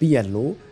PLO,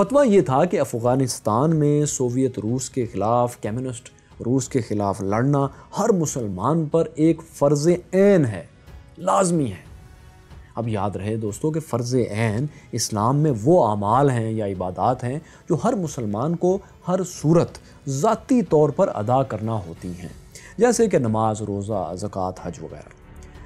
فتویٰ یہ تھا کہ افغانستان میں سوویت روس کے خلاف، کمیونسٹ روس کے خلاف لڑنا ہر مسلمان پر ایک فرض عین ہے، لازمی ہے۔ اب یاد رہے دوستو کہ فرض عین اسلام میں وہ اعمال ہیں یا عبادات ہیں جو ہر مسلمان کو ہر صورت ذاتی طور پر ادا کرنا ہوتی ہیں، جیسے کہ نماز، روزہ، زکوٰۃ، حج وغیرہ۔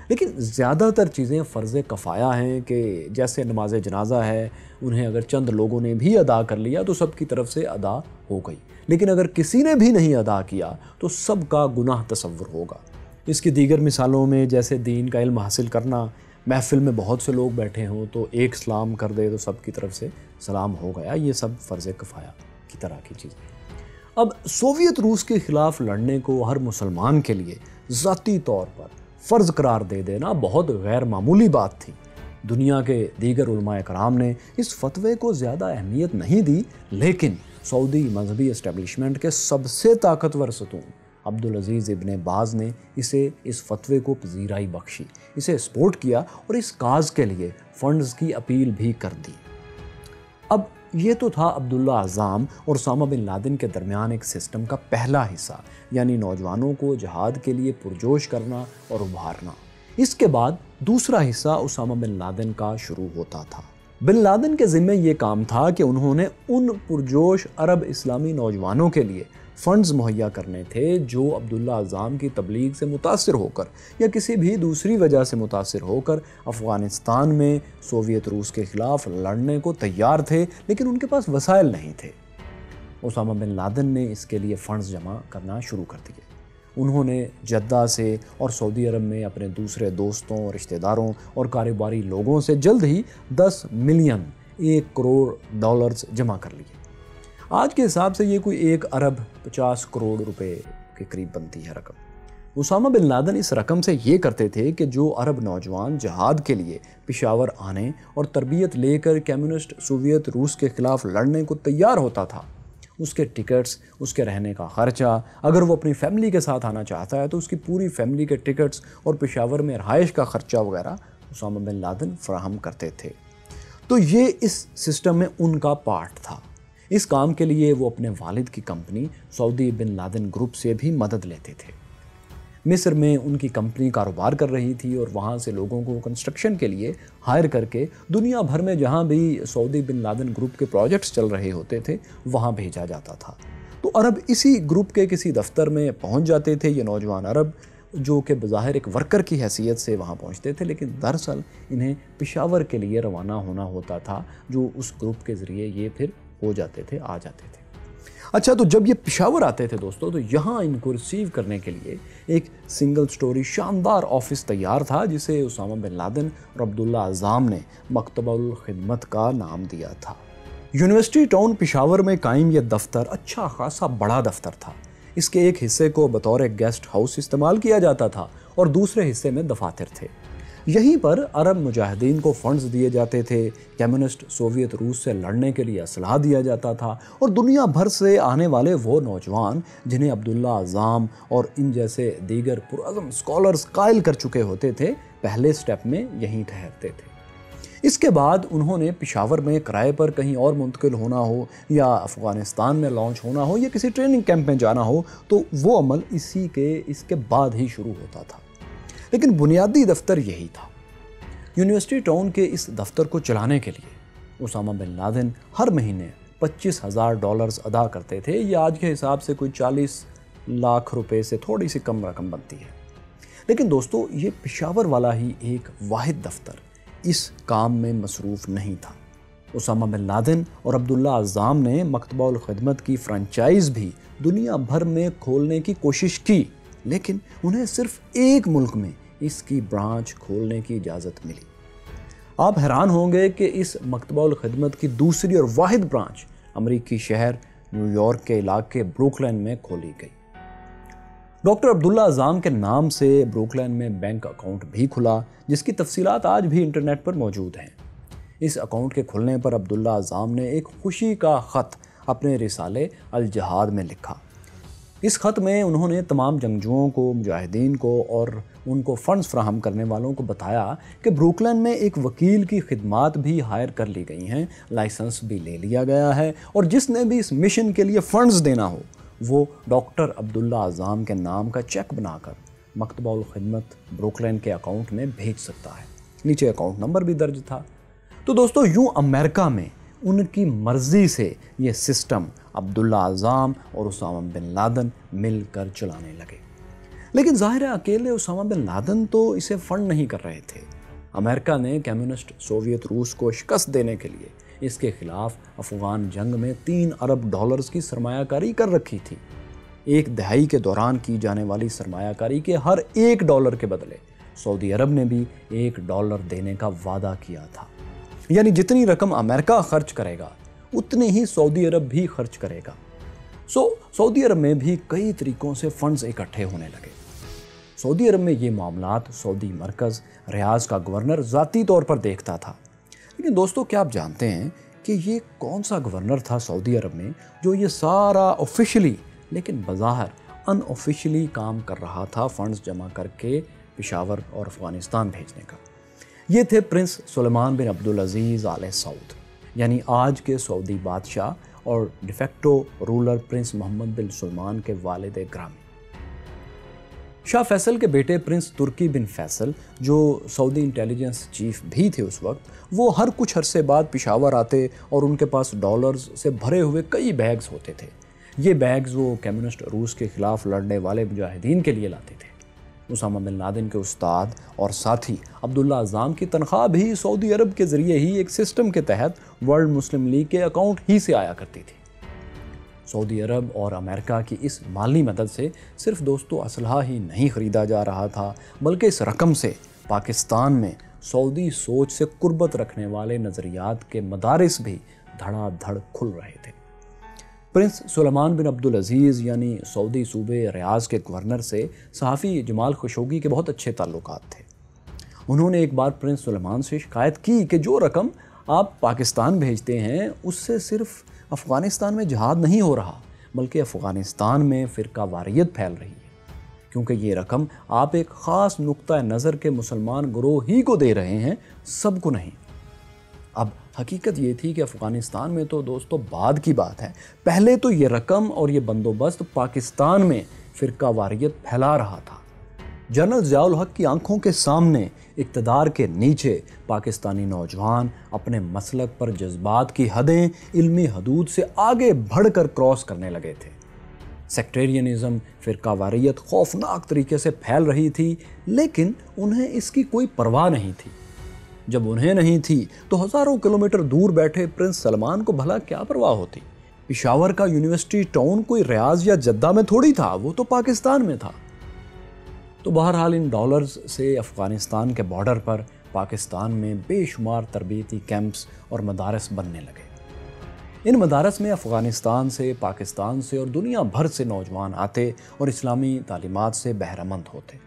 لیکن زیادہ تر چیزیں فرض کفایہ ہیں کہ جیسے نماز جنازہ ہے، انہیں اگر چند لوگوں نے بھی ادا کر لیا تو سب کی طرف سے ادا ہو گئی، لیکن اگر کسی نے بھی نہیں ادا کیا تو سب کا گناہ تصور ہوگا۔ اس کی دیگر مثالوں میں جیسے دین کا علم حاصل کرنا، محفل میں بہت سے لوگ بیٹھے ہوں تو ایک سلام کر دے تو سب کی طرف سے سلام ہو گیا، یہ سب فرض کفایہ کی طرح کی چیزیں۔ اب سوویت روس کے خلاف لڑنے کو ہر مسلمان کے لیے ذاتی طور پر فرض قرار دے دینا بہت غیر معمولی بات تھی۔ دنیا کے دیگر علماء کرام نے اس فتوے کو زیادہ اہمیت نہیں دی، لیکن سعودی مذہبی اسٹیبلشمنٹ کے سب سے طاقتور ستون عبدالعزیز ابن باز نے اس فتوے کو پذیرائی بخشی، اسے سپورٹ کیا اور اس کاز کے لیے فنڈز کی اپیل بھی کر دی۔ اب یہ تو تھا عبداللہ عزام اور اسامہ بن لادن کے درمیان ایک سسٹم کا پہلا حصہ، یعنی نوجوانوں کو جہاد کے لیے پرجوش کرنا اور ابھارنا۔ اس کے بعد دوسرا حصہ اسامہ بن لادن کا شروع ہوتا تھا۔ بن لادن کے ذمہ یہ کام تھا کہ انہوں نے ان پرجوش عرب اسلامی نوجوانوں کے لیے فنڈز مہیا کرنے تھے جو عبداللہ عزام کی تبلیغ سے متاثر ہو کر یا کسی بھی دوسری وجہ سے متاثر ہو کر افغانستان میں سوویت روس کے خلاف لڑنے کو تیار تھے، لیکن ان کے پاس وسائل نہیں تھے۔ اسامہ بن لادن نے اس کے لیے فنڈز جمع کرنا شروع کر دیے۔ انہوں نے جدہ سے اور سعودی عرب میں اپنے دوسرے دوستوں، رشتہ داروں اور کاروباری لوگوں سے جلد ہی 10 ملین $1 کروڑ جمع کر لیے۔ آج کے حساب سے یہ کوئی 1 ارب 50 کروڑ روپے کے قریب بنتی ہے رقم۔ اسامہ بن لادن اس رقم سے یہ کرتے تھے کہ جو عرب نوجوان جہاد کے لیے پشاور آنے اور تربیت لے کر کمیونسٹ سوویت روس کے خلاف لڑنے کو تیار ہوتا تھا، اس کے ٹکٹس، اس کے رہنے کا خرچہ، اگر وہ اپنی فیملی کے ساتھ آنا چاہتا ہے تو اس کی پوری فیملی کے ٹکٹس اور پشاور میں رہائش کا خرچہ وغیرہ اسامہ بن لادن فراہم کرتے تھے۔ تو یہ اس سسٹم میں ان کا پارٹ تھا۔ اس کام کے لیے وہ اپنے والد کی کمپنی سعودی بن لادن گروپ سے بھی مدد لیتے تھے۔ مصر میں ان کی کمپنی کاروبار کر رہی تھی اور وہاں سے لوگوں کو کنسٹرکشن کے لیے ہائر کر کے دنیا بھر میں جہاں بھی سعودی بن لادن گروپ کے پروجیکٹس چل رہے ہوتے تھے وہاں بھیجا جاتا تھا۔ تو عرب اسی گروپ کے کسی دفتر میں پہنچ جاتے تھے، یہ نوجوان عرب جو کہ بظاہر ایک ورکر کی حیثیت سے وہاں پہنچتے تھے، لیکن دراصل انہیں پشاور کے لیے روانہ ہونا ہوتا تھا، جو اس گروپ کے ذریعے یہ پھر ہو جاتے تھے، آ جاتے تھے۔ اچھا، تو جب یہ پشاور آتے تھے دوستو تو یہاں ان کو ریسیو کرنے کے لیے ایک سنگل سٹوری شاندار آفس تیار تھا جسے اسامہ بن لادن اور عبداللہ عزام نے مکتب الخدمت کا نام دیا تھا۔ یونیورسٹی ٹاؤن پشاور میں قائم یہ دفتر اچھا خاصا بڑا دفتر تھا۔ اس کے ایک حصے کو بطور ایک گیسٹ ہاؤس استعمال کیا جاتا تھا اور دوسرے حصے میں دفاتر تھے۔ یہیں پر عرب مجاہدین کو فنڈز دیے جاتے تھے، کمیونسٹ سوویت روس سے لڑنے کے لیے اسلحہ دیا جاتا تھا، اور دنیا بھر سے آنے والے وہ نوجوان جنہیں عبداللہ عزام اور ان جیسے دیگر پرعزم اسکالرز قائل کر چکے ہوتے تھے، پہلے سٹیپ میں یہیں ٹھہرتے تھے۔ اس کے بعد انہوں نے پشاور میں کرائے پر کہیں اور منتقل ہونا ہو یا افغانستان میں لانچ ہونا ہو یا کسی ٹریننگ کیمپ میں جانا ہو تو وہ عمل اس کے بعد ہی شروع ہوتا تھا، لیکن بنیادی دفتر یہی تھا۔ یونیورسٹی ٹاؤن کے اس دفتر کو چلانے کے لیے اسامہ بن لادن ہر مہینے $25,000 ادا کرتے تھے۔ یہ آج کے حساب سے کوئی 40 لاکھ روپے سے تھوڑی سی کم رقم بنتی ہے۔ لیکن دوستو، یہ پشاور والا ہی ایک واحد دفتر اس کام میں مصروف نہیں تھا۔ اسامہ بن لادن اور عبداللہ عزام نے مکتبہ الخدمت کی فرانچائز بھی دنیا بھر میں کھولنے کی کوشش کی، لیکن انہیں صرف ایک ملک میں اس کی برانچ کھولنے کی اجازت ملی۔ آپ حیران ہوں گے کہ اس مکتبہ الخدمت کی دوسری اور واحد برانچ امریکی شہر نیو یارک کے علاقے بروکلین میں کھولی گئی۔ ڈاکٹر عبداللہ عزام کے نام سے بروکلین میں بینک اکاؤنٹ بھی کھلا، جس کی تفصیلات آج بھی انٹرنیٹ پر موجود ہیں۔ اس اکاؤنٹ کے کھلنے پر عبداللہ عزام نے ایک خوشی کا خط اپنے رسالے الجہاد میں لکھا۔ اس خط میں انہوں نے تمام جنگجوؤں کو، مجاہدین کو اور ان کو فنڈز فراہم کرنے والوں کو بتایا کہ بروکلن میں ایک وکیل کی خدمات بھی ہائر کر لی گئی ہیں، لائسنس بھی لے لیا گیا ہے، اور جس نے بھی اس مشن کے لیے فنڈز دینا ہو وہ ڈاکٹر عبداللہ اعظام کے نام کا چیک بنا کر مکتبہ الخدمت بروکلن کے اکاؤنٹ میں بھیج سکتا ہے۔ نیچے اکاؤنٹ نمبر بھی درج تھا۔ تو دوستو یوں امریکہ میں ان کی مرضی سے یہ سسٹم عبداللہ اعظام اور اسامہ بن لادن مل کر چلانے لگے۔ لیکن ظاہر ہے اکیلے اسامہ بن لادن تو اسے فنڈ نہیں کر رہے تھے۔ امریکہ نے کمیونسٹ سوویت روس کو شکست دینے کے لیے اس کے خلاف افغان جنگ میں 3 ارب ڈالرز کی سرمایہ کاری کر رکھی تھی۔ ایک دہائی کے دوران کی جانے والی سرمایہ کاری کے ہر $1 کے بدلے سعودی عرب نے بھی $1 دینے کا وعدہ کیا تھا۔ یعنی جتنی رقم امریکہ خرچ کرے گا اتنی ہی سعودی عرب بھی خرچ کرے گا۔ سعودی عرب میں بھی کئی طریقوں سے فنڈز اکٹھے ہونے لگے۔ سعودی عرب میں یہ معاملات سعودی مرکز ریاض کا گورنر ذاتی طور پر دیکھتا تھا۔ لیکن دوستو کیا آپ جانتے ہیں کہ یہ کون سا گورنر تھا سعودی عرب میں جو یہ سارا آفیشلی لیکن بظاہر ان آفیشلی کام کر رہا تھا فنڈز جمع کر کے پشاور اور افغانستان بھیجنے کا؟ یہ تھے پرنس سلیمان بن عبدالعزیز آل سعود، یعنی آج کے سعودی بادشاہ اور ڈیفیکٹو رولر پرنس محمد بن سلمان کے والد گرامی۔ شاہ فیصل کے بیٹے پرنس ترکی بن فیصل جو سعودی انٹیلیجنس چیف بھی تھے اس وقت، وہ ہر کچھ عرصے بعد پشاور آتے اور ان کے پاس ڈالرز سے بھرے ہوئے کئی بیگز ہوتے تھے۔ یہ بیگز وہ کمیونسٹ روس کے خلاف لڑنے والے مجاہدین کے لیے لاتے تھے۔ اسامہ بن لادن کے استاد اور ساتھی عبداللہ اعظام کی تنخواہ بھی سعودی عرب کے ذریعے ہی ایک سسٹم کے تحت ورلڈ مسلم لیگ کے اکاؤنٹ ہی سے آیا کرتی تھی۔ سعودی عرب اور امریکہ کی اس مالی مدد سے صرف دوستو اسلحہ ہی نہیں خریدا جا رہا تھا، بلکہ اس رقم سے پاکستان میں سعودی سوچ سے قربت رکھنے والے نظریات کے مدارس بھی دھڑا دھڑ کھل رہے تھے۔ پرنس سلیمان بن عبدالعزیز یعنی سعودی صوبے ریاض کے گورنر سے صحافی جمال خشوگی کے بہت اچھے تعلقات تھے۔ انہوں نے ایک بار پرنس سلیمان سے شکایت کی کہ جو رقم آپ پاکستان بھیجتے ہیں اس سے صرف افغانستان میں جہاد نہیں ہو رہا بلکہ افغانستان میں فرقہ واریت پھیل رہی ہے، کیونکہ یہ رقم آپ ایک خاص نقطہ نظر کے مسلمان گروہ ہی کو دے رہے ہیں، سب کو نہیں۔ اب حقیقت یہ تھی کہ افغانستان میں تو دوستو بعد کی بات ہے، پہلے تو یہ رقم اور یہ بندوبست پاکستان میں فرقہ واریت پھیلا رہا تھا۔ جنرل ضیاء الحق کی آنکھوں کے سامنے اقتدار کے نیچے پاکستانی نوجوان اپنے مسلک پر جذبات کی حدیں علمی حدود سے آگے بڑھ کر کراس کرنے لگے تھے۔ سیکٹیرینزم، فرقہ واریت خوفناک طریقے سے پھیل رہی تھی، لیکن انہیں اس کی کوئی پرواہ نہیں تھی۔ جب انہیں نہیں تھی تو ہزاروں کلومیٹر دور بیٹھے پرنس سلمان کو بھلا کیا پرواہ ہوتی؟ پشاور کا یونیورسٹی ٹاؤن کوئی ریاض یا جدہ میں تھوڑی تھا، وہ تو پاکستان میں تھا۔ تو بہرحال ان ڈالرز سے افغانستان کے بارڈر پر پاکستان میں بے شمار تربیتی کیمپس اور مدارس بننے لگے۔ ان مدارس میں افغانستان سے، پاکستان سے اور دنیا بھر سے نوجوان آتے اور اسلامی تعلیمات سے بہرہ مند ہوتے۔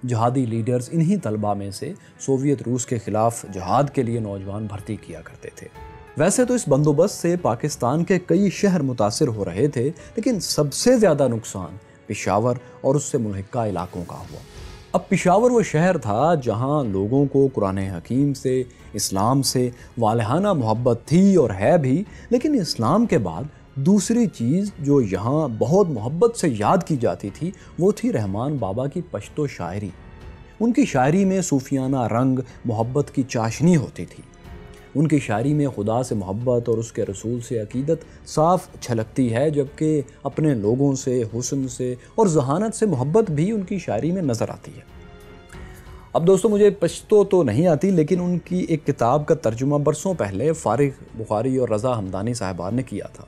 جہادی لیڈرز انہی طلبہ میں سے سوویت روس کے خلاف جہاد کے لیے نوجوان بھرتی کیا کرتے تھے۔ ویسے تو اس بندوبست سے پاکستان کے کئی شہر متاثر ہو رہے تھے، لیکن سب سے زیادہ نقصان پشاور اور اس سے ملحقہ علاقوں کا ہوا۔ اب پشاور وہ شہر تھا جہاں لوگوں کو قرآن حکیم سے، اسلام سے والہانہ محبت تھی اور ہے بھی، لیکن اسلام کے بعد دوسری چیز جو یہاں بہت محبت سے یاد کی جاتی تھی وہ تھی رحمان بابا کی پشتو شاعری۔ ان کی شاعری میں صوفیانہ رنگ، محبت کی چاشنی ہوتی تھی۔ ان کی شاعری میں خدا سے محبت اور اس کے رسول سے عقیدت صاف چھلکتی ہے، جبکہ اپنے لوگوں سے، حسن سے اور ذہانت سے محبت بھی ان کی شاعری میں نظر آتی ہے۔ اب دوستو مجھے پشتو تو نہیں آتی، لیکن ان کی ایک کتاب کا ترجمہ برسوں پہلے فارغ بخاری اور رضا ہمدانی صاحبان نے کیا تھا،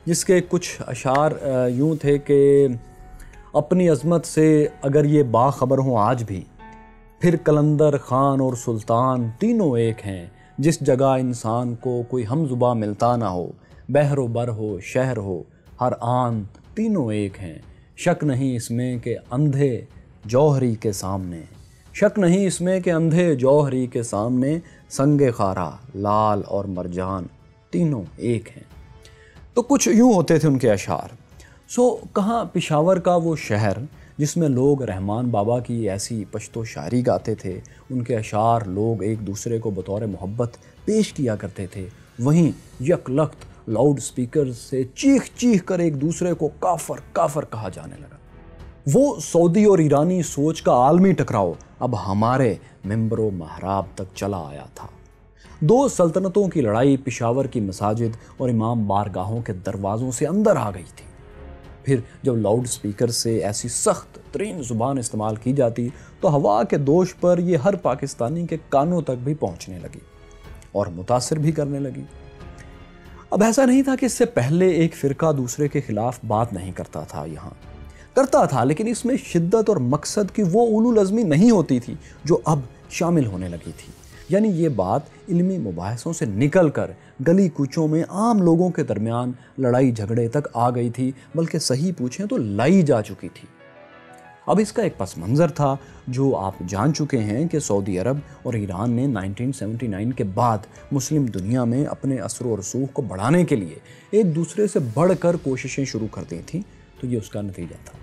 جس کے کچھ اشعار یوں تھے کہ اپنی عظمت سے اگر یہ باخبر ہوں آج بھی، پھر قلندر خان اور سلطان تینوں ایک ہیں، جس جگہ انسان کو کوئی ہم زباں ملتا نہ ہو، بحر و بر ہو، شہر ہو، ہر آن تینوں ایک ہیں، شک نہیں اس میں کہ اندھے جوہری کے سامنے، شک نہیں اس میں کہ اندھے جوہری کے سامنے، سنگ خارا، لال اور مرجان تینوں ایک ہیں۔ تو کچھ یوں ہوتے تھے ان کے اشعار۔ کہاں پشاور کا وہ شہر جس میں لوگ رحمان بابا کی ایسی پشتو شاعری گاتے تھے، ان کے اشعار لوگ ایک دوسرے کو بطور محبت پیش کیا کرتے تھے، وہیں یک لخت لاؤڈ سپیکر سے چیخ چیخ کر ایک دوسرے کو کافر کافر کہا جانے لگا۔ وہ سعودی اور ایرانی سوچ کا عالمی ٹکراؤ اب ہمارے ممبر و محراب تک چلا آیا تھا۔ دو سلطنتوں کی لڑائی پشاور کی مساجد اور امام بارگاہوں کے دروازوں سے اندر آ گئی تھی۔ پھر جب لاؤڈ سپیکر سے ایسی سخت ترین زبان استعمال کی جاتی تو ہوا کے دوش پر یہ ہر پاکستانی کے کانوں تک بھی پہنچنے لگی اور متاثر بھی کرنے لگی۔ اب ایسا نہیں تھا کہ اس سے پہلے ایک فرقہ دوسرے کے خلاف بات نہیں کرتا تھا، یہاں کرتا تھا، لیکن اس میں شدت اور مقصد کی وہ اولو لازمی نہیں ہوتی تھی جو اب شامل ہونے لگی تھی۔ یعنی یہ بات علمی مباحثوں سے نکل کر گلی کوچوں میں عام لوگوں کے درمیان لڑائی جھگڑے تک آ گئی تھی، بلکہ صحیح پوچھیں تو لائی جا چکی تھی۔ اب اس کا ایک پس منظر تھا جو آپ جان چکے ہیں کہ سعودی عرب اور ایران نے 1979 کے بعد مسلم دنیا میں اپنے اثر و رسوخ کو بڑھانے کے لیے ایک دوسرے سے بڑھ کر کوششیں شروع کر دی تھیں، تو یہ اس کا نتیجہ تھا۔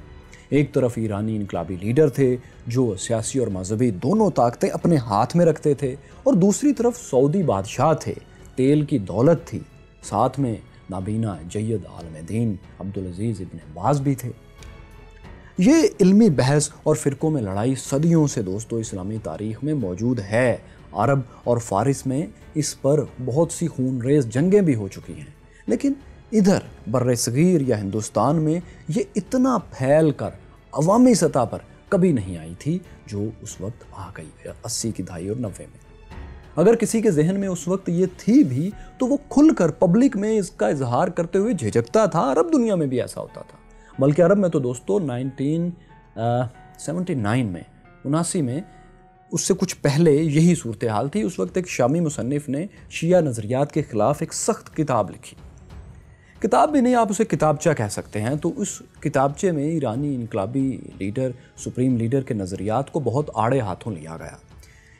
ایک طرف ایرانی انقلابی لیڈر تھے جو سیاسی اور مذہبی دونوں طاقتیں اپنے ہاتھ میں رکھتے تھے، اور دوسری طرف سعودی بادشاہ تھے، تیل کی دولت تھی، ساتھ میں نابینا جید عالم دین عبدالعزیز ابن باز بھی تھے۔ یہ علمی بحث اور فرقوں میں لڑائی صدیوں سے دوستو اسلامی تاریخ میں موجود ہے۔ عرب اور فارس میں اس پر بہت سی خون ریز جنگیں بھی ہو چکی ہیں، لیکن ادھر بر صغیر یا ہندوستان میں یہ اتنا پھیل کر عوامی سطح پر کبھی نہیں آئی تھی جو اس وقت آ گئی 80 کی دہائی اور 90 میں۔ اگر کسی کے ذہن میں اس وقت یہ تھی بھی تو وہ کھل کر پبلک میں اس کا اظہار کرتے ہوئے جھجکتا تھا۔ عرب دنیا میں بھی ایسا ہوتا تھا، بلکہ عرب میں تو دوستو 1979 میں 79 میں اس سے کچھ پہلے یہی صورتحال تھی۔ اس وقت ایک شامی مصنف نے شیعہ نظریات کے خلاف ایک سخت کتاب لکھی، کتاب بھی نہیں، آپ اسے کتابچہ کہہ سکتے ہیں۔ تو اس کتابچے میں ایرانی انقلابی لیڈر، سپریم لیڈر کے نظریات کو بہت آڑے ہاتھوں لیا گیا۔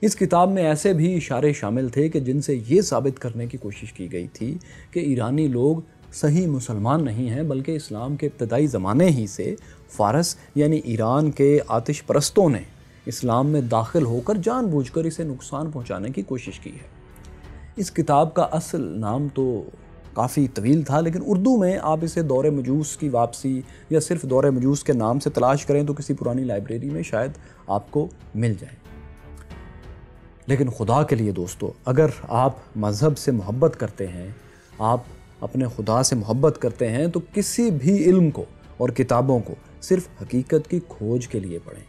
اس کتاب میں ایسے بھی اشارے شامل تھے کہ جن سے یہ ثابت کرنے کی کوشش کی گئی تھی کہ ایرانی لوگ صحیح مسلمان نہیں ہیں، بلکہ اسلام کے ابتدائی زمانے ہی سے فارس یعنی ایران کے آتش پرستوں نے اسلام میں داخل ہو کر جان بوجھ کر اسے نقصان پہنچانے کی کوشش کی ہے۔ اس کتاب کا اصل نام تو کافی طویل تھا، لیکن اردو میں آپ اسے دور مجوس کی واپسی یا صرف دور مجوس کے نام سے تلاش کریں تو کسی پرانی لائبریری میں شاید آپ کو مل جائے۔ لیکن خدا کے لیے دوستو، اگر آپ مذہب سے محبت کرتے ہیں، آپ اپنے خدا سے محبت کرتے ہیں، تو کسی بھی علم کو اور کتابوں کو صرف حقیقت کی کھوج کے لیے پڑھیں،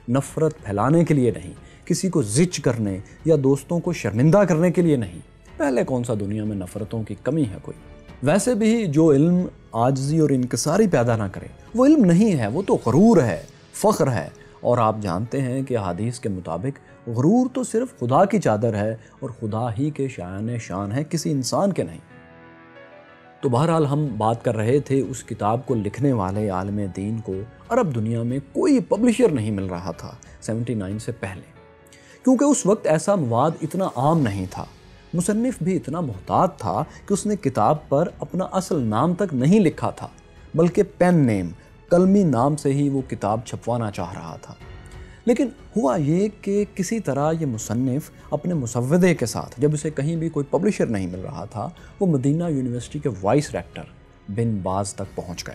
نفرت پھیلانے کے لیے نہیں، کسی کو زچ کرنے یا دوستوں کو شرمندہ کرنے کے لیے نہیں۔ پہلے کون سا دنیا میں نفرتوں کی کمی ہے کوئی؟ ویسے بھی جو علم عاجزی اور انکساری پیدا نہ کرے وہ علم نہیں ہے، وہ تو غرور ہے، فخر ہے، اور آپ جانتے ہیں کہ حدیث کے مطابق غرور تو صرف خدا کی چادر ہے اور خدا ہی کے شایان شان ہے، کسی انسان کے نہیں۔ تو بہرحال ہم بات کر رہے تھے اس کتاب کو لکھنے والے عالم دین کو عرب دنیا میں کوئی پبلشر نہیں مل رہا تھا 79 سے پہلے، کیونکہ اس وقت ایسا مواد اتنا عام نہیں تھا۔ مصنف بھی اتنا محتاط تھا کہ اس نے کتاب پر اپنا اصل نام تک نہیں لکھا تھا، بلکہ پین نیم، قلمی نام سے ہی وہ کتاب چھپوانا چاہ رہا تھا۔ لیکن ہوا یہ کہ کسی طرح یہ مصنف اپنے مسودے کے ساتھ، جب اسے کہیں بھی کوئی پبلشر نہیں مل رہا تھا، وہ مدینہ یونیورسٹی کے وائس ریکٹر بن باز تک پہنچ گیا۔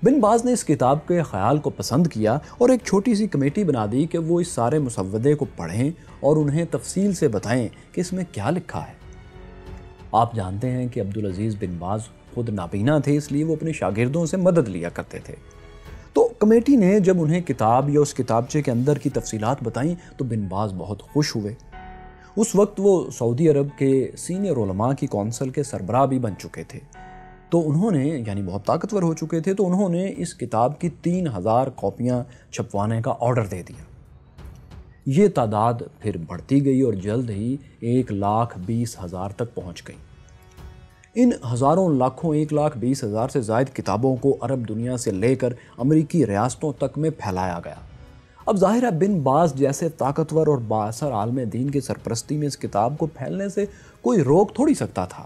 بن باز نے اس کتاب کے خیال کو پسند کیا اور ایک چھوٹی سی کمیٹی بنا دی کہ وہ اس سارے مسودے کو پڑھیں اور انہیں تفصیل سے بتائیں کہ اس میں کیا لکھا ہے۔ آپ جانتے ہیں کہ عبدالعزیز بن باز خود نابینا تھے، اس لیے وہ اپنے شاگردوں سے مدد لیا کرتے تھے۔ تو کمیٹی نے جب انہیں کتاب یا اس کتابچے کے اندر کی تفصیلات بتائیں تو بن باز بہت خوش ہوئے۔ اس وقت وہ سعودی عرب کے سینئر علماء کی کونسل کے سربراہ بھی بن چکے تھے، تو انہوں نے یعنی بہت طاقتور ہو چکے تھے، تو انہوں نے اس کتاب کی 3000 کاپیاں چھپوانے کا آرڈر دے دیا۔ یہ تعداد پھر بڑھتی گئی اور جلد ہی 1,20,000 تک پہنچ گئی۔ ان ہزاروں لاکھوں 1,20,000 سے زائد کتابوں کو عرب دنیا سے لے کر امریکی ریاستوں تک میں پھیلایا گیا۔ اب ظاہر ہے بن باز جیسے طاقتور اور بااثر عالم دین کی سرپرستی میں اس کتاب کو پھیلنے سے کوئی روک تھوڑی سکتا تھا۔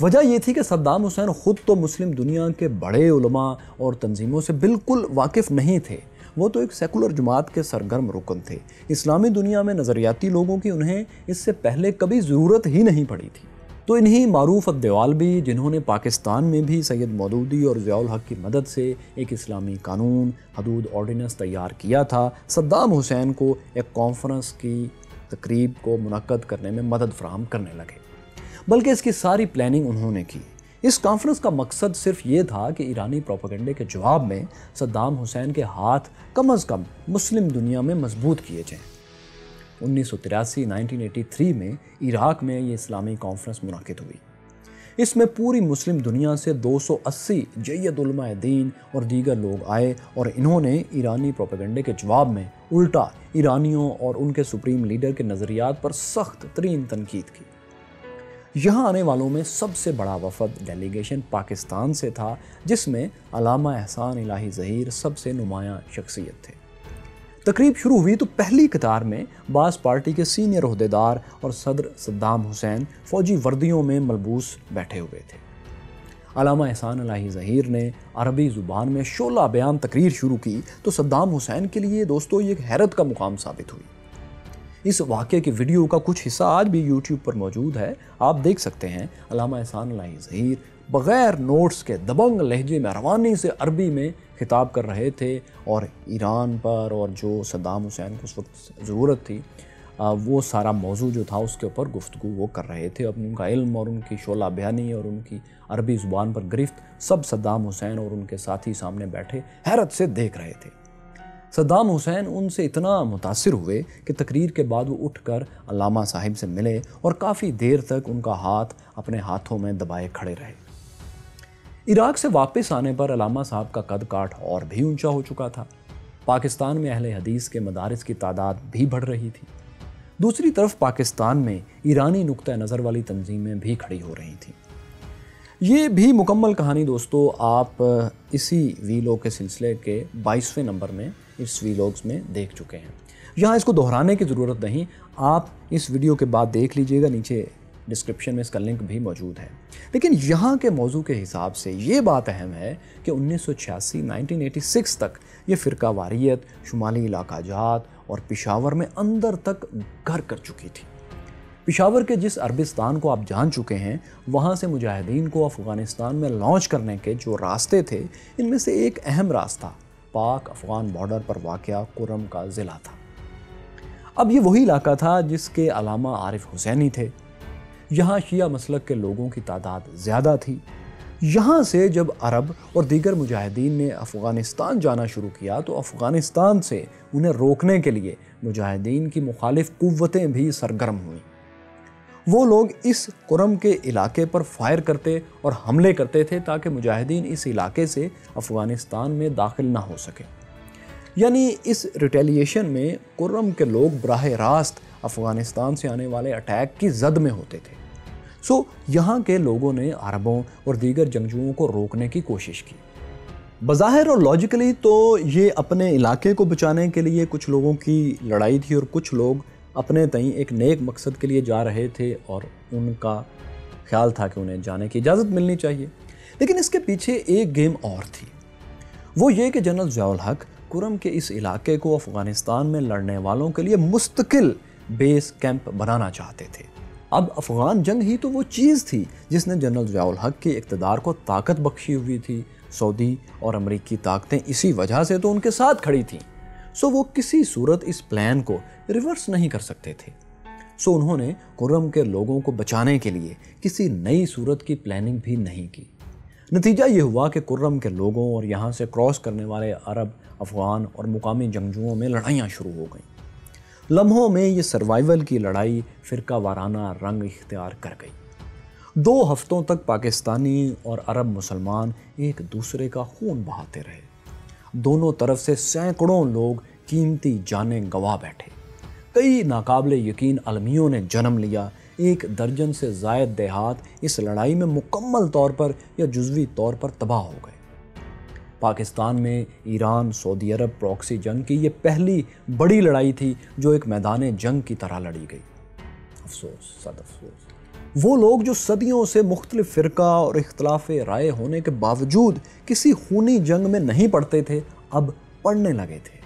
وجہ یہ تھی کہ صدام حسین خود تو مسلم دنیا کے بڑے علماء اور تنظیموں سے بالکل واقف نہیں تھے، وہ تو ایک سیکولر جماعت کے سرگرم رکن تھے۔ اسلامی دنیا میں نظریاتی لوگوں کی انہیں اس سے پہلے کبھی ضرورت ہی نہیں پڑی تھی۔ تو انہی معروف الدوالبی جنہوں نے پاکستان میں بھی سید مودودی اور ضیاء الحق کی مدد سے ایک اسلامی قانون حدود آرڈیننس تیار کیا تھا، صدام حسین کو ایک کانفرنس کی تقریب کو منعقد کرنے میں مدد فراہم کرنے لگے، بلکہ اس کی ساری پلاننگ انہوں نے کی۔ اس کانفرنس کا مقصد صرف یہ تھا کہ ایرانی پروپیگنڈے کے جواب میں صدام حسین کے ہاتھ کم از کم مسلم دنیا میں مضبوط کیے جائیں۔ 1983 میں عراق میں یہ اسلامی کانفرنس منعقد ہوئی۔ اس میں پوری مسلم دنیا سے 280 جید علماء دین اور دیگر لوگ آئے اور انہوں نے ایرانی پروپیگنڈے کے جواب میں الٹا ایرانیوں اور ان کے سپریم لیڈر کے نظریات پر سخت ترین تنقید کی۔ یہاں آنے والوں میں سب سے بڑا وفد ڈیلیگیشن پاکستان سے تھا، جس میں علامہ احسان الہی ظہیر سب سے نمایاں شخصیت تھے۔ تقریب شروع ہوئی تو پہلی قطار میں باس پارٹی کے سینئر عہدیدار اور صدر صدام حسین فوجی وردیوں میں ملبوس بیٹھے ہوئے تھے۔ علامہ احسان الہی ظہیر نے عربی زبان میں شعلہ بیان تقریر شروع کی تو صدام حسین کے لیے دوستو یہ ایک حیرت کا مقام ثابت ہوئی۔ اس واقعے کی ویڈیو کا کچھ حصہ آج بھی یوٹیوب پر موجود ہے، آپ دیکھ سکتے ہیں۔ علامہ احسان الہی ظہیر بغیر نوٹس کے دبنگ لہجے میں روانی سے عربی میں خطاب کر رہے تھے اور ایران پر اور جو صدام حسین کو اس وقت ضرورت تھی وہ سارا موضوع جو تھا اس کے اوپر گفتگو وہ کر رہے تھے۔ ان کا علم اور ان کی شعلہ بیانی اور ان کی عربی زبان پر گرفت سب صدام حسین اور ان کے ساتھی سامنے بیٹھے حیرت سے دیکھ رہے تھے۔ صدام حسین ان سے اتنا متاثر ہوئے کہ تقریر کے بعد وہ اٹھ کر علامہ صاحب سے ملے اور کافی دیر تک ان کا ہاتھ اپنے ہاتھوں میں دبائے کھڑے رہے۔ عراق سے واپس آنے پر علامہ صاحب کا قد کاٹ اور بھی اونچا ہو چکا تھا۔ پاکستان میں اہل حدیث کے مدارس کی تعداد بھی بڑھ رہی تھی۔ دوسری طرف پاکستان میں ایرانی نقطہ نظر والی تنظیمیں بھی کھڑی ہو رہی تھیں۔ یہ بھی مکمل کہانی دوستو آپ اسی ویلوگ کے سلسلے کے 22ویں نمبر میں اس ویلوگز میں دیکھ چکے ہیں، یہاں اس کو دہرانے کی ضرورت نہیں، آپ اس ویڈیو کے بعد دیکھ لیجئے گا، نیچے ڈسکرپشن میں اس کا لنک بھی موجود ہے۔ لیکن یہاں کے موضوع کے حساب سے یہ بات اہم ہے کہ 1986 تک یہ فرقہ واریت شمالی علاقہ جات اور پشاور میں اندر تک گھر کر چکی تھی۔ پشاور کے جس عربستان کو آپ جان چکے ہیں، وہاں سے مجاہدین کو افغانستان میں لانچ کرنے کے جو راستے تھے، ان میں سے ایک اہم راستہ پاک افغان بارڈر پر واقع کرم کا ضلع تھا۔ اب یہ وہی علاقہ تھا جس کے علامہ عارف حسینی تھے۔ یہاں شیعہ مسلک کے لوگوں کی تعداد زیادہ تھی۔ یہاں سے جب عرب اور دیگر مجاہدین نے افغانستان جانا شروع کیا تو افغانستان سے انہیں روکنے کے لیے مجاہدین کی مخالف قوتیں بھی سرگرم ہوئیں۔ وہ لوگ اس کرم کے علاقے پر فائر کرتے اور حملے کرتے تھے تاکہ مجاہدین اس علاقے سے افغانستان میں داخل نہ ہو سکے۔ یعنی اس ریٹیلیشن میں کرم کے لوگ براہ راست افغانستان سے آنے والے اٹیک کی زد میں ہوتے تھے۔ یہاں کے لوگوں نے عربوں اور دیگر جنگجوؤں کو روکنے کی کوشش کی۔ بظاہر اور لاجیکلی تو یہ اپنے علاقے کو بچانے کے لیے کچھ لوگوں کی لڑائی تھی اور کچھ لوگ اپنے تئیں ایک نیک مقصد کے لیے جا رہے تھے اور ان کا خیال تھا کہ انہیں جانے کی اجازت ملنی چاہیے۔ لیکن اس کے پیچھے ایک گیم اور تھی، وہ یہ کہ جنرل ضیاء الحق کرم کے اس علاقے کو افغانستان میں لڑنے والوں کے لیے مستقل بیس کیمپ بنانا چاہتے تھے۔ اب افغان جنگ ہی تو وہ چیز تھی جس نے جنرل ضیاء الحق کے اقتدار کو طاقت بخشی ہوئی تھی۔ سعودی اور امریکی طاقتیں اسی وجہ سے تو ان کے ساتھ کھڑی تھیں۔ وہ کسی صورت اس پلان کو ریورس نہیں کر سکتے تھے۔ انہوں نے کرم کے لوگوں کو بچانے کے لیے کسی نئی صورت کی پلاننگ بھی نہیں کی۔ نتیجہ یہ ہوا کہ کرم کے لوگوں اور یہاں سے کراس کرنے والے عرب، افغان اور مقامی جنگجوؤں میں لڑائیاں شروع ہو گئیں۔ لمحوں میں یہ سروائیول کی لڑائی فرقہ وارانہ رنگ اختیار کر گئی۔ 2 ہفتوں تک پاکستانی اور عرب مسلمان ایک دوسرے کا خون بہاتے رہے۔ دونوں طرف سے سینکڑوں لوگ قیمتی جانیں گنوا بیٹھے۔ کئی ناقابل یقین المیوں نے جنم لیا۔ 1 درجن سے زائد دیہات اس لڑائی میں مکمل طور پر یا جزوی طور پر تباہ ہو گئے۔ پاکستان میں ایران سعودی عرب پراکسی جنگ کی یہ پہلی بڑی لڑائی تھی جو ایک میدان جنگ کی طرح لڑی گئی۔ افسوس، صد افسوس، وہ لوگ جو صدیوں سے مختلف فرقہ اور اختلاف رائے ہونے کے باوجود کسی خونی جنگ میں نہیں پڑتے تھے، اب پڑھنے لگے تھے۔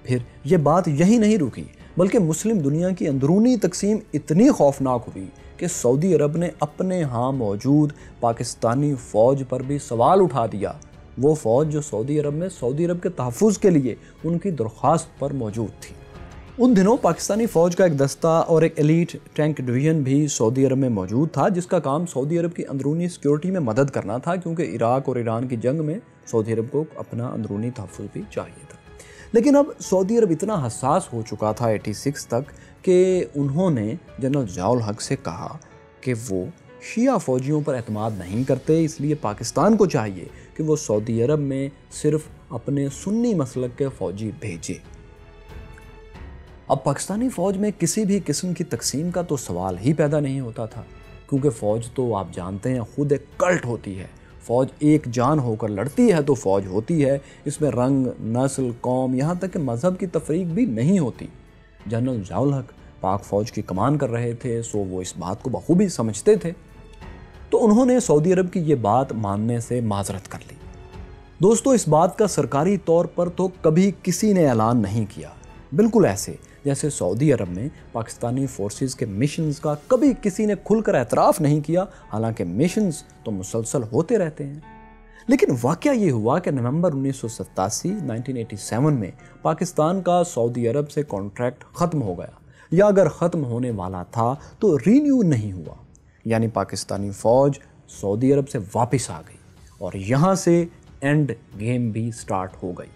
پھر یہ بات یہی نہیں رکی، بلکہ مسلم دنیا کی اندرونی تقسیم اتنی خوفناک ہوئی کہ سعودی عرب نے اپنے ہاں موجود پاکستانی فوج پر بھی سوال اٹھا دیا، وہ فوج جو سعودی عرب میں سعودی عرب کے تحفظ کے لیے ان کی درخواست پر موجود تھی۔ ان دنوں پاکستانی فوج کا ایک دستہ اور ایک ایلیٹ ٹینک ڈویژن بھی سعودی عرب میں موجود تھا، جس کا کام سعودی عرب کی اندرونی سیکیورٹی میں مدد کرنا تھا، کیونکہ عراق اور ایران کی جنگ میں سعودی عرب کو اپنا اندرونی تحفظ بھی چاہیے تھا۔ لیکن اب سعودی عرب اتنا حساس ہو چکا تھا 86 تک کہ انہوں نے جنرل ضیاء الحق سے کہا کہ وہ شیعہ فوجیوں پر اعتماد نہیں کرتے، اس لیے پاکستان کو چاہیے کہ وہ سعودی عرب میں صرف اپنے سنی مسلک کے فوجی بھیجے۔ اب پاکستانی فوج میں کسی بھی قسم کی تقسیم کا تو سوال ہی پیدا نہیں ہوتا تھا، کیونکہ فوج تو آپ جانتے ہیں خود ایک کلٹ ہوتی ہے۔ فوج ایک جان ہو کر لڑتی ہے تو فوج ہوتی ہے، اس میں رنگ، نسل، قوم، یہاں تک کہ مذہب کی تفریق بھی نہیں ہوتی۔ جنرل ضیاء الحق پاک فوج کی کمان کر رہے تھے، سو وہ اس بات کو بخوبی سمجھتے تھے، تو انہوں نے سعودی عرب کی یہ بات ماننے سے معذرت کر لی۔ دوستو، اس بات کا سرکاری طور پر تو کبھی کسی نے اعلان نہیں کیا، بالکل ایسے جیسے سعودی عرب میں پاکستانی فورسز کے مشنز کا کبھی کسی نے کھل کر اعتراف نہیں کیا، حالانکہ مشنز تو مسلسل ہوتے رہتے ہیں۔ لیکن واقعہ یہ ہوا کہ نومبر 1987 میں پاکستان کا سعودی عرب سے کانٹریکٹ ختم ہو گیا، یا اگر ختم ہونے والا تھا تو رینیو نہیں ہوا، یعنی پاکستانی فوج سعودی عرب سے واپس آ گئی اور یہاں سے اینڈ گیم بھی سٹارٹ ہو گئی۔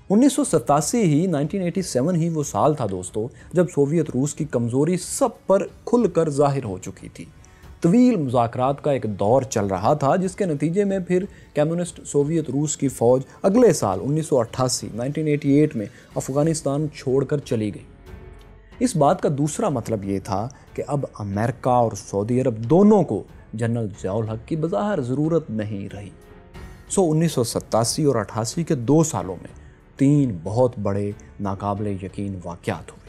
1987 ہی وہ سال تھا دوستو جب سوویت روس کی کمزوری سب پر کھل کر ظاہر ہو چکی تھی۔ طویل مذاکرات کا ایک دور چل رہا تھا، جس کے نتیجے میں پھر کمیونسٹ سوویت روس کی فوج اگلے سال 1988 میں افغانستان چھوڑ کر چلی گئی۔ اس بات کا دوسرا مطلب یہ تھا کہ اب امریکہ اور سعودی عرب دونوں کو جنرل ضیاء الحق کی بظاہر ضرورت نہیں رہی۔ 1987 اور 88 کے 2 سالوں میں 3 بہت بڑے ناقابل یقین واقعات ہوئے۔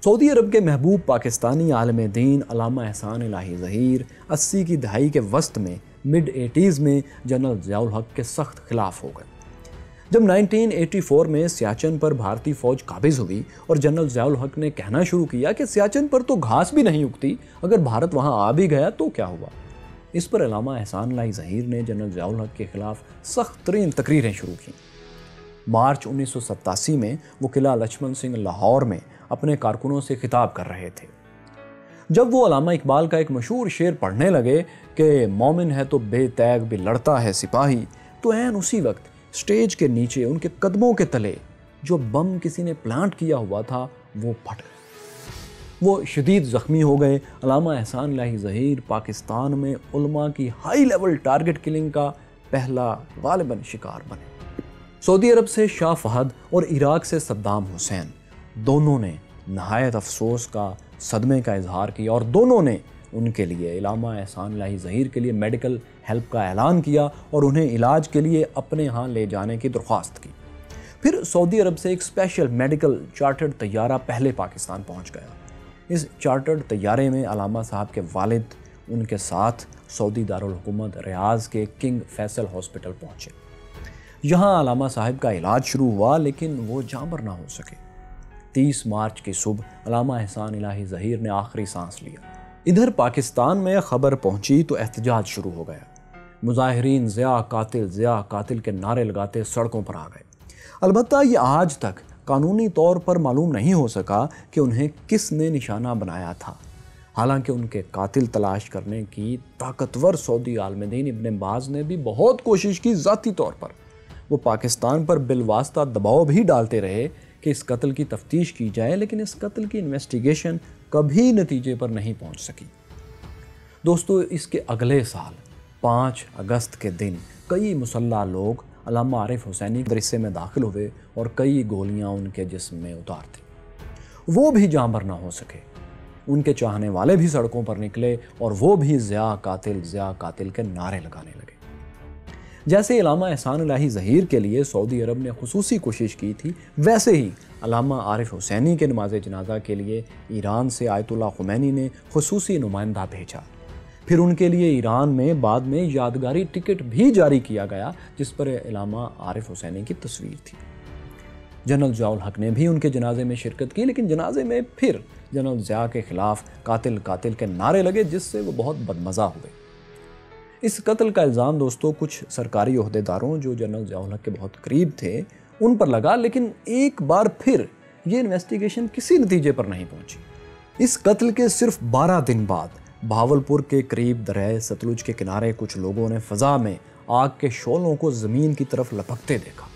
سعودی عرب کے محبوب پاکستانی عالم دین علامہ احسان الہی ظہیر 80 کی دہائی کے وسط میں مڈ 80s میں جنرل ضیاء الحق کے سخت خلاف ہو گئے۔ جب 1984 میں سیاچن پر بھارتی فوج قابض ہوئی اور جنرل ضیاء الحق نے کہنا شروع کیا کہ سیاچن پر تو گھاس بھی نہیں اگتی، اگر بھارت وہاں آ بھی گیا تو کیا ہوا، اس پر علامہ احسان الہی ظہیر نے جنرل ضیاء الحق کے خلاف سخت ترین تقریریں شروع کیں۔ مارچ 1987 میں وہ قلعہ لچھمن سنگھ لاہور میں اپنے کارکنوں سے خطاب کر رہے تھے۔ جب وہ علامہ اقبال کا ایک مشہور شعر پڑھنے لگے کہ مومن ہے تو بے تیغ بھی لڑتا ہے سپاہی، تو عین اسی وقت سٹیج کے نیچے ان کے قدموں کے تلے جو بم کسی نے پلانٹ کیا ہوا تھا وہ پھٹ گئے، وہ شدید زخمی ہو گئے۔ علامہ احسان الہی ظہیر پاکستان میں علماء کی ہائی لیول ٹارگٹ کلنگ کا پہلا غالباً شکار بنے۔ سعودی عرب سے شاہ فہد اور عراق سے صدام حسین، دونوں نے نہایت افسوس کا صدمے کا اظہار کیا اور دونوں نے ان کے لیے علامہ احسان الہی ظہیر کے لیے میڈیکل ہیلپ کا اعلان کیا اور انہیں علاج کے لیے اپنے ہاں لے جانے کی درخواست کی۔ پھر سعودی عرب سے ایک اسپیشل میڈیکل چارٹرڈ طیارہ پہلے پاکستان پہنچ گیا۔ اس چارٹرڈ طیارے میں علامہ صاحب کے والد ان کے ساتھ سعودی دارالحکومت ریاض کے کنگ فیصل ہاسپٹل پہنچے۔ یہاں علامہ صاحب کا علاج شروع ہوا، لیکن وہ جانبر نہ ہو سکے۔ 30 مارچ کی صبح علامہ احسان الہی ظہیر نے آخری سانس لیا۔ ادھر پاکستان میں خبر پہنچی تو احتجاج شروع ہو گیا۔ مظاہرین ضیاء قاتل کے نعرے لگاتے سڑکوں پر آ گئے۔ البتہ یہ آج تک قانونی طور پر معلوم نہیں ہو سکا کہ انہیں کس نے نشانہ بنایا تھا، حالانکہ ان کے قاتل تلاش کرنے کی طاقتور سعودی عالم دین ابن باز نے بھی بہت کوشش کی۔ ذاتی طور پر وہ پاکستان پر بالواسطہ دباؤ بھی ڈالتے رہے کہ اس قتل کی تفتیش کی جائے، لیکن اس قتل کی انویسٹیگیشن کبھی نتیجے پر نہیں پہنچ سکی۔ دوستو، اس کے اگلے سال 5 اگست کے دن کئی مسلح لوگ علامہ عارف حسینی مدرسے میں داخل ہوئے اور کئی گولیاں ان کے جسم میں اتار دیں۔ وہ بھی جانبر نہ ہو سکے۔ ان کے چاہنے والے بھی سڑکوں پر نکلے اور وہ بھی ضیاء قاتل کے نعرے لگانے لگے۔ جیسے علامہ احسان الہی ظہیر کے لیے سعودی عرب نے خصوصی کوشش کی تھی، ویسے ہی علامہ عارف حسینی کے نماز جنازہ کے لیے ایران سے آیت اللہ خمینی نے خصوصی نمائندہ بھیجا۔ پھر ان کے لیے ایران میں بعد میں یادگاری ٹکٹ بھی جاری کیا گیا جس پر علامہ عارف حسینی کی تصویر تھی۔ جنرل ضیاء الحق نے بھی ان کے جنازے میں شرکت کی، لیکن جنازے میں پھر جنرل ضیاء کے خلاف قاتل قاتل کے نعرے لگے، جس سے وہ بہت بدمزہ ہوئے۔ اس قتل کا الزام دوستوں کچھ سرکاری عہدیداروں جو جنرل ضیاء الحق کے بہت قریب تھے ان پر لگا، لیکن ایک بار پھر یہ انویسٹیگیشن کسی نتیجے پر نہیں پہنچی۔ اس قتل کے صرف 12 دن بعد بہاولپور کے قریب دریائے ستلج کے کنارے کچھ لوگوں نے فضا میں آگ کے شعلوں کو زمین کی طرف لپکتے دیکھا۔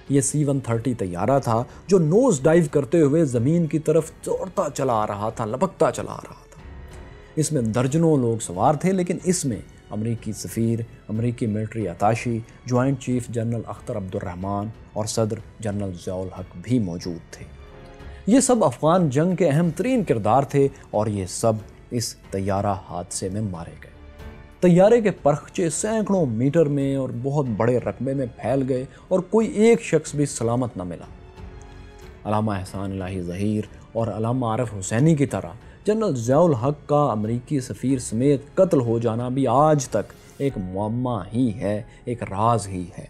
یہ C-130 طیارہ تھا جو نوز ڈائیو کرتے ہوئے زمین کی طرف دوڑتا چلا آ رہا تھا، لپکتا چلا آ رہا تھا۔ اس میں درجنوں لوگ سوار تھے، لیکن اس میں امریکی سفیر، امریکی military اتاشی، joint chief general Akhtar عبد الرحمن اور صدر جنرل ضیاء الحق بھی موجود تھے۔ یہ سب افغان جنگ کے اہم ترین کردار تھے اور یہ سب اس طیارہ حادثے میں مارے گئے۔ طیارے کے پرخچے سینکڑوں میٹر میں اور بہت بڑے رقبے میں پھیل گئے اور کوئی ایک شخص بھی سلامت نہ ملا۔ علامہ احسان الہی ظہیر اور علامہ عارف حسینی کی طرح جنرل ضیاء الحق کا امریکی سفیر سمیت قتل ہو جانا بھی آج تک ایک معمہ ہی ہے، ایک راز ہی ہے۔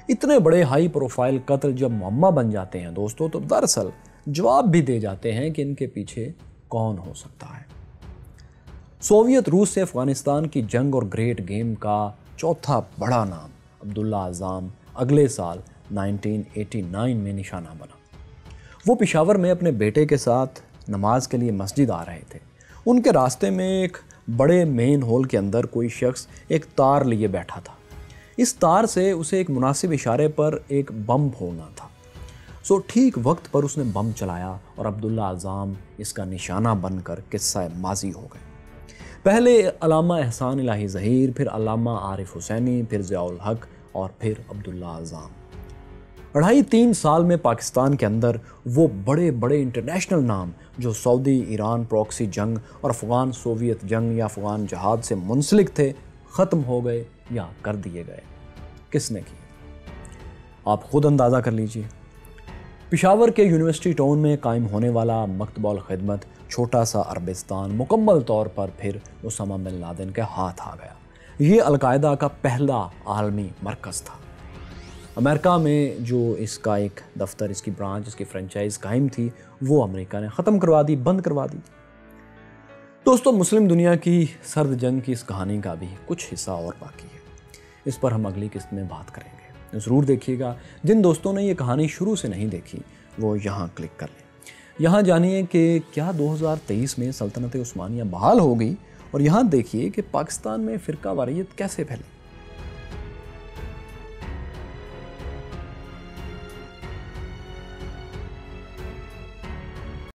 اتنے بڑے ہائی پروفائل قتل جب معمہ بن جاتے ہیں دوستوں، تو دراصل جواب بھی دے جاتے ہیں کہ ان کے پیچھے کون ہو سکتا ہے۔ سوویت روس سے افغانستان کی جنگ اور گریٹ گیم کا چوتھا بڑا نام عبداللہ اعظم اگلے سال 1989 میں نشانہ بنا۔ وہ پشاور میں اپنے بیٹے کے ساتھ نماز کے لیے مسجد آ رہے تھے۔ ان کے راستے میں ایک بڑے مین ہول کے اندر کوئی شخص ایک تار لیے بیٹھا تھا۔ اس تار سے اسے ایک مناسب اشارے پر ایک بم پھوڑنا تھا۔ ٹھیک وقت پر اس نے بم چلایا اور عبداللہ اعظم اس کا نشانہ بن کر قصہ ماضی ہو گئے۔ پہلے علامہ احسان الہی ظہیر، پھر علامہ عارف حسینی، پھر ضیاء الحق اور پھر عبداللہ اعظم۔ 2.5-3 سال میں پاکستان کے اندر وہ بڑے بڑے انٹرنیشنل نام جو سعودی ایران پروکسی جنگ اور افغان سوویت جنگ یا افغان جہاد سے منسلک تھے، ختم ہو گئے یا کر دیے گئے۔ کس نے کی؟ آپ خود اندازہ کر لیجئے۔ پشاور کے یونیورسٹی ٹاؤن میں قائم ہونے والا مکتبہ الخدمت چھوٹا سا عربستان مکمل طور پر پھر اسامہ بن لادن کے ہاتھ آ گیا۔ یہ القاعدہ کا پہلا عالمی مرکز تھا۔ امریکہ میں جو اس کا ایک دفتر، اس کی برانچ، اس کی فرنچائز قائم تھی، وہ امریکہ نے ختم کروا دی، بند کروا دی۔ دوستوں، مسلم دنیا کی سرد جنگ کی اس کہانی کا بھی کچھ حصہ اور باقی ہے۔ اس پر ہم اگلی قسط میں بات کریں گے۔ ضرور دیکھیے گا۔ جن دوستوں نے یہ کہانی شروع سے نہیں دیکھی وہ یہاں کلک کر لیں۔ یہاں جانیے کہ کیا 2023 میں سلطنت عثمانیہ بحال ہو گئی، اور یہاں دیکھیے کہ پاکستان میں فرقہ واریت کیسے پھیلی۔